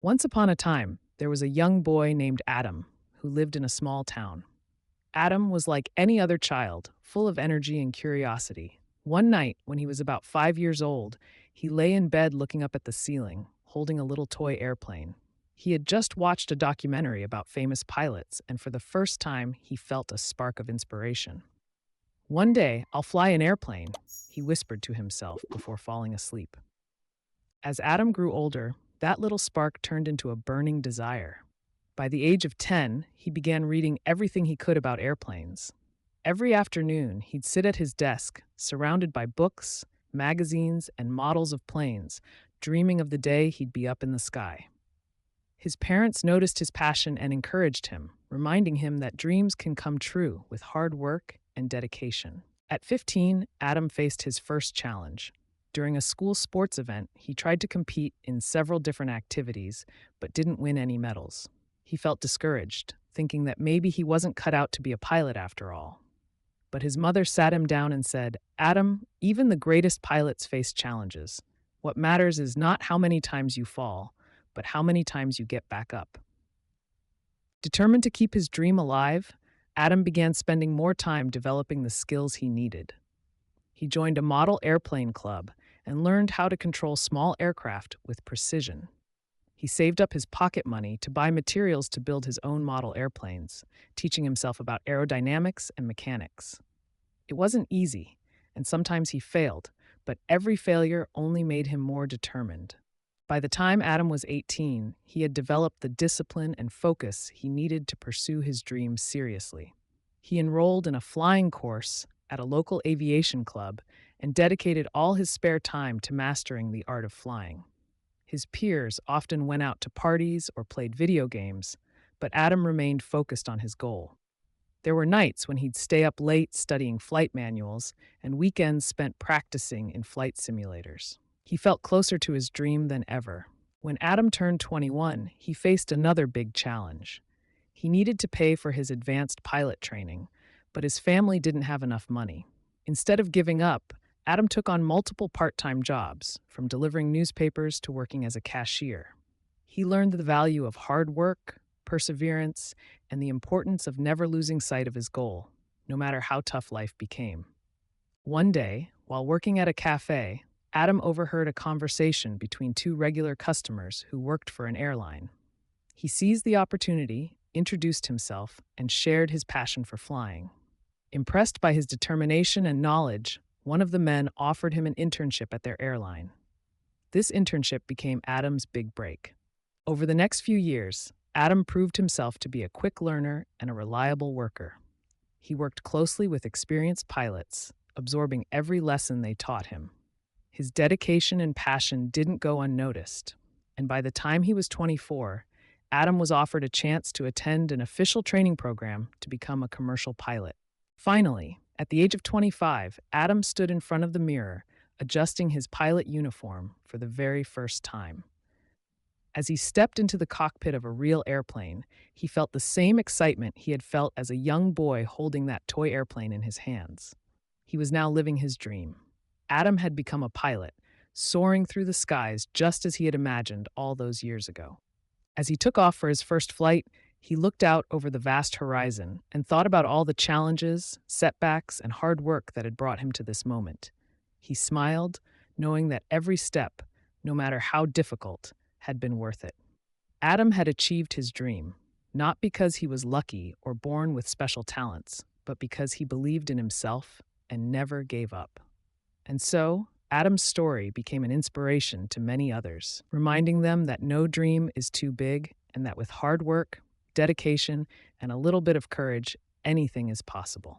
Once upon a time, there was a young boy named Adam who lived in a small town. Adam was like any other child, full of energy and curiosity. One night, when he was about 5 years old, he lay in bed looking up at the ceiling, holding a little toy airplane. He had just watched a documentary about famous pilots, and for the first time, he felt a spark of inspiration. One day, I'll fly an airplane, he whispered to himself before falling asleep. As Adam grew older, that little spark turned into a burning desire. By the age of 10, he began reading everything he could about airplanes. Every afternoon, he'd sit at his desk, surrounded by books, magazines, and models of planes, dreaming of the day he'd be up in the sky. His parents noticed his passion and encouraged him, reminding him that dreams can come true with hard work and dedication. At 15, Adam faced his first challenge. During a school sports event, he tried to compete in several different activities, but didn't win any medals. He felt discouraged, thinking that maybe he wasn't cut out to be a pilot after all. But his mother sat him down and said, "Adam, even the greatest pilots face challenges. What matters is not how many times you fall, but how many times you get back up." Determined to keep his dream alive, Adam began spending more time developing the skills he needed. He joined a model airplane club and learned how to control small aircraft with precision. He saved up his pocket money to buy materials to build his own model airplanes, teaching himself about aerodynamics and mechanics. It wasn't easy, and sometimes he failed, but every failure only made him more determined. By the time Adam was 18, he had developed the discipline and focus he needed to pursue his dreams seriously. He enrolled in a flying course at a local aviation club and dedicated all his spare time to mastering the art of flying. His peers often went out to parties or played video games, but Adam remained focused on his goal. There were nights when he'd stay up late studying flight manuals and weekends spent practicing in flight simulators. He felt closer to his dream than ever. When Adam turned 21, he faced another big challenge. He needed to pay for his advanced pilot training, but his family didn't have enough money. Instead of giving up, Adam took on multiple part-time jobs, from delivering newspapers to working as a cashier. He learned the value of hard work, perseverance, and the importance of never losing sight of his goal, no matter how tough life became. One day, while working at a cafe, Adam overheard a conversation between two regular customers who worked for an airline. He seized the opportunity, introduced himself, and shared his passion for flying. Impressed by his determination and knowledge, one of the men offered him an internship at their airline. This internship became Adam's big break. Over the next few years, Adam proved himself to be a quick learner and a reliable worker. He worked closely with experienced pilots, absorbing every lesson they taught him. His dedication and passion didn't go unnoticed, and by the time he was 24, Adam was offered a chance to attend an official training program to become a commercial pilot. Finally, at the age of 25, Adam stood in front of the mirror, adjusting his pilot uniform for the very first time. As he stepped into the cockpit of a real airplane, he felt the same excitement he had felt as a young boy holding that toy airplane in his hands. He was now living his dream. Adam had become a pilot, soaring through the skies just as he had imagined all those years ago. As he took off for his first flight, he looked out over the vast horizon and thought about all the challenges, setbacks, and hard work that had brought him to this moment. He smiled, knowing that every step, no matter how difficult, had been worth it. Adam had achieved his dream, not because he was lucky or born with special talents, but because he believed in himself and never gave up. And so, Adam's story became an inspiration to many others, reminding them that no dream is too big and that with hard work, dedication, and a little bit of courage, anything is possible.